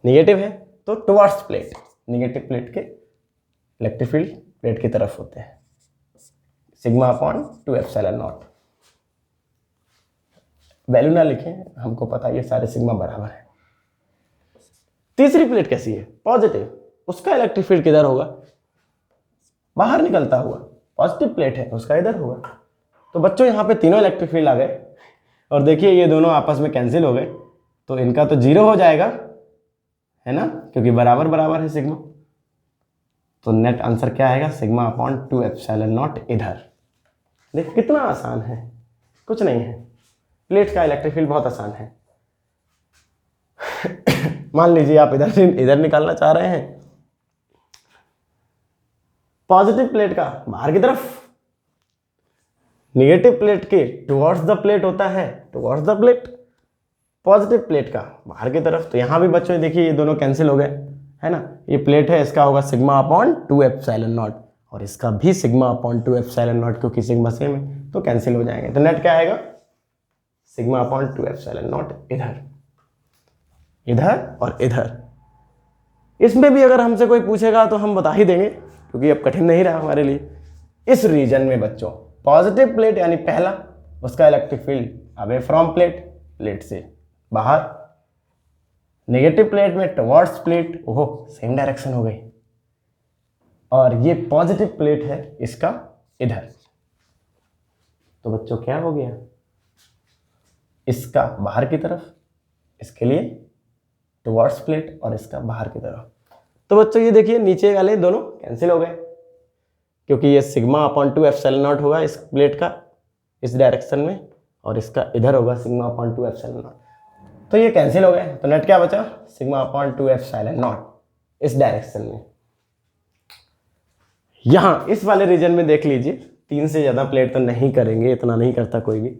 निगेटिव है, तो टुवर्ड्स प्लेट, निगेटिव प्लेट के इलेक्ट्रिक फील्ड प्लेट की तरफ होते हैं, सिग्मा 2 एप्सिलॉन नॉट। वैल्यू ना लिखें, हमको पता है ये सारे सिग्मा बराबर है। तीसरी प्लेट कैसी है, पॉजिटिव, उसका इलेक्ट्रिक फील्ड किधर होगा, बाहर निकलता हुआ, पॉजिटिव प्लेट है उसका इधर होगा। तो बच्चों यहाँ पे तीनों इलेक्ट्रिक फील्ड आ गए, और देखिए ये दोनों आपस में कैंसिल हो गए, तो इनका तो 0 हो जाएगा, है ना, क्योंकि बराबर बराबर है सिग्मा। तो नेट आंसर क्या आएगा, सिग्मा 2 एप्सिलॉन नॉट इधर। देख कितना आसान है, कुछ नहीं है, प्लेट का इलेक्ट्रिक फील्ड बहुत आसान है। मान लीजिए आप इधर निकालना चाह रहे हैं, पॉजिटिव प्लेट का बाहर की तरफ, निगेटिव प्लेट के टुवर्ड्स द प्लेट होता है, towards the plate, positive plate का बाहर की तरफ। तो यहां भी बच्चों देखिए ये दोनों कैंसिल हो गए, है ना। ये प्लेट है, इसका होगा सिग्मा 2 एप्सिलॉन नॉट, और इसका भी सिग्मा 2 एप्सिलॉन नॉट, क्योंकि सिग्मा सेम है, तो कैंसिल हो जाएंगे। तो नेट क्या आएगा, सिग्मा 2 एप्सिलॉन नॉट इधर, इधर और इधर। इसमें भी अगर हमसे कोई पूछेगा तो हम बता ही देंगे, क्योंकि अब कठिन नहीं रहा हमारे लिए। इस रीजन में बच्चों पॉजिटिव प्लेट यानी पहला, उसका electric field away from plate, plate से बाहर, नेगेटिव प्लेट में टुवर्ड्स प्लेट, ओहो सेम डायरेक्शन हो गई, और ये पॉजिटिव प्लेट है इसका इधर। तो बच्चों क्या हो गया, इसका बाहर की तरफ, इसके लिए टुवर्ड्स प्लेट, और इसका बाहर की तरफ। तो बच्चों ये देखिए नीचे वाले दोनों कैंसिल हो गए, क्योंकि ये सिग्मा 2 एप्सिलॉन नॉट होगा इस प्लेट का इस डायरेक्शन में, और इसका इधर होगा सिग्मा 2 एप्सिलॉन नॉट। तो ये कैंसिल हो गए, तो नेट क्या बचा, सिग्मा 2 एप्सिलॉन नॉट इस डायरेक्शन में। यहां इस वाले रीजन में देख लीजिए, 3 से ज़्यादा प्लेट तो नहीं करेंगे, इतना नहीं करता कोई भी।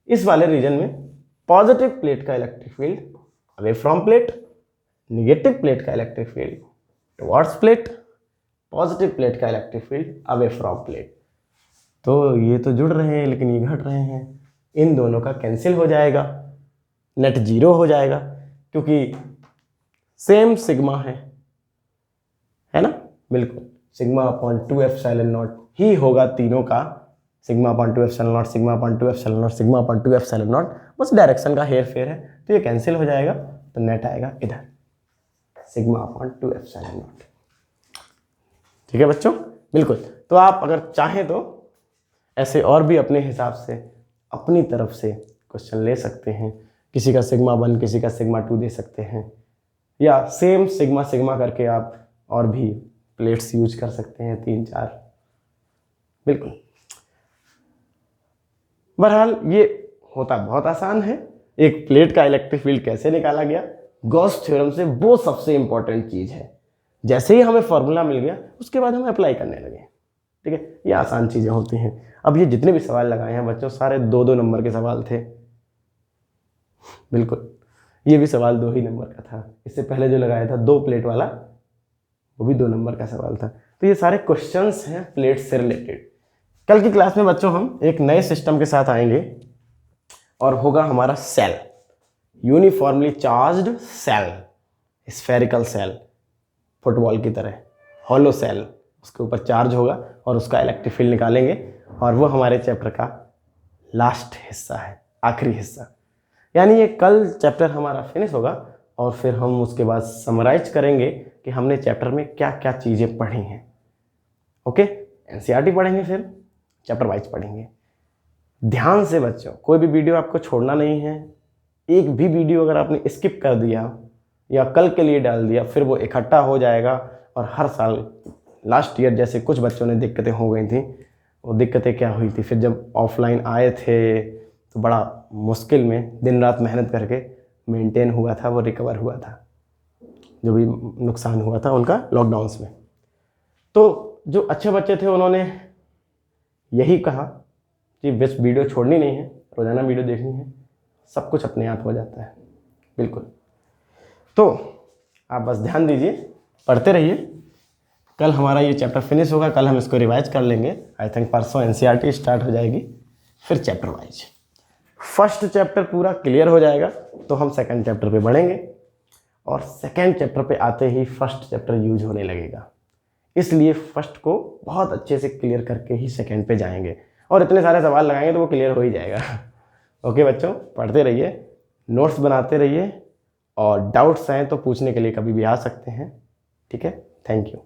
इस वाले रीजन में पॉजिटिव प्लेट का electric field away from plate, negative plate का electric field towards plate, positive plate का electric field away from plate. तो ये तो जुड़ रहे हैं लेकिन ये घट रहे हैं, इन दोनों का कैंसिल हो जाएगा, नेट जीरो हो जाएगा, क्योंकि सेम सिग्मा है ना, बिल्कुल सिग्मा अपॉन 2 एप्सिलॉन नॉट ही होगा तीनों का, sigma upon 2 epsilon not, sigma upon 2 epsilon not, sigma upon 2 epsilon not, बस डायरेक्शन का हेर फेर है, तो ये कैंसिल हो जाएगा, तो नेट आएगा इधर सिग्मा अपॉन 2 एप्सिलॉन नॉट। ठीक है बच्चों, बिल्कुल। तो आप अगर चाहें तो ऐसे और भी अपने हिसाब से अपनी तरफ से क्वेश्चन ले सकते हैं, किसी का सिग्मा 1 किसी का सिग्मा 2 दे सकते हैं, या सेम सिग्मा सिग्मा करके आप और भी प्लेट्स यूज कर सकते हैं 3-4, बिल्कुल। बहरहाल ये होता बहुत आसान है। एक प्लेट का इलेक्ट्रिक फील्ड कैसे निकाला गया, गॉस थ्योरम से, वो सबसे इंपॉर्टेंट चीज़ है। जैसे ही हमें फॉर्मूला मिल गया उसके बाद हम अप्लाई करने लगे। ठीक है, ये आसान चीज़ें होती हैं। अब ये जितने भी सवाल लगाए हैं बच्चों, सारे 2-2 नंबर के सवाल थे, बिल्कुल। ये भी सवाल 2 ही नंबर का था, इससे पहले जो लगाया था 2 प्लेट वाला वो भी 2 नंबर का सवाल था। तो ये सारे क्वेश्चंस हैं प्लेट से रिलेटेड। कल की क्लास में बच्चों हम एक नए सिस्टम के साथ आएंगे और होगा हमारा shell, uniformly charged shell, spherical shell, football की तरह हॉलो सेल, उसके ऊपर चार्ज होगा और उसका इलेक्ट्रिक फील्ड निकालेंगे, और वो हमारे चैप्टर का लास्ट हिस्सा है, आखिरी हिस्सा। यानी ये कल चैप्टर हमारा फिनिश होगा और फिर हम उसके बाद समराइज करेंगे कि हमने चैप्टर में क्या क्या चीज़ें पढ़ी हैं। ओके, एनसीईआरटी पढ़ेंगे, फिर चैप्टर वाइज पढ़ेंगे। ध्यान से बच्चों, कोई भी वीडियो आपको छोड़ना नहीं है। एक भी वीडियो अगर आपने स्किप कर दिया या कल के लिए डाल दिया, फिर वो इकट्ठा हो जाएगा और हर साल लास्ट ईयर जैसे कुछ बच्चों ने दिक्कतें हो गई थी, वो दिक्कतें क्या हुई थी, फिर जब ऑफलाइन आए थे तो बड़ा मुश्किल में दिन रात मेहनत करके मेंटेन हुआ था, वो रिकवर हुआ था, जो भी नुकसान हुआ था उनका लॉकडाउन्स में। तो जो अच्छे बच्चे थे उन्होंने यही कहा कि बस वीडियो छोड़नी नहीं है, रोज़ाना वीडियो देखनी है, सब कुछ अपने आप हो जाता है, बिल्कुल। तो आप बस ध्यान दीजिए, पढ़ते रहिए। कल हमारा ये चैप्टर फिनिश होगा, कल हम इसको रिवाइज कर लेंगे। आई थिंक परसों एनसीईआरटी स्टार्ट हो जाएगी, फिर चैप्टर वाइज। फर्स्ट चैप्टर पूरा क्लियर हो जाएगा तो हम सेकंड चैप्टर पे बढ़ेंगे, और सेकंड चैप्टर पे आते ही फर्स्ट चैप्टर यूज होने लगेगा। इसलिए फर्स्ट को बहुत अच्छे से क्लियर करके ही सेकंड पे जाएंगे, और इतने सारे सवाल लगाएंगे तो वो क्लियर हो ही जाएगा। ओके बच्चों, पढ़ते रहिए, नोट्स बनाते रहिए, और डाउट्स आए तो पूछने के लिए कभी भी आ सकते हैं। ठीक है, थैंक यू।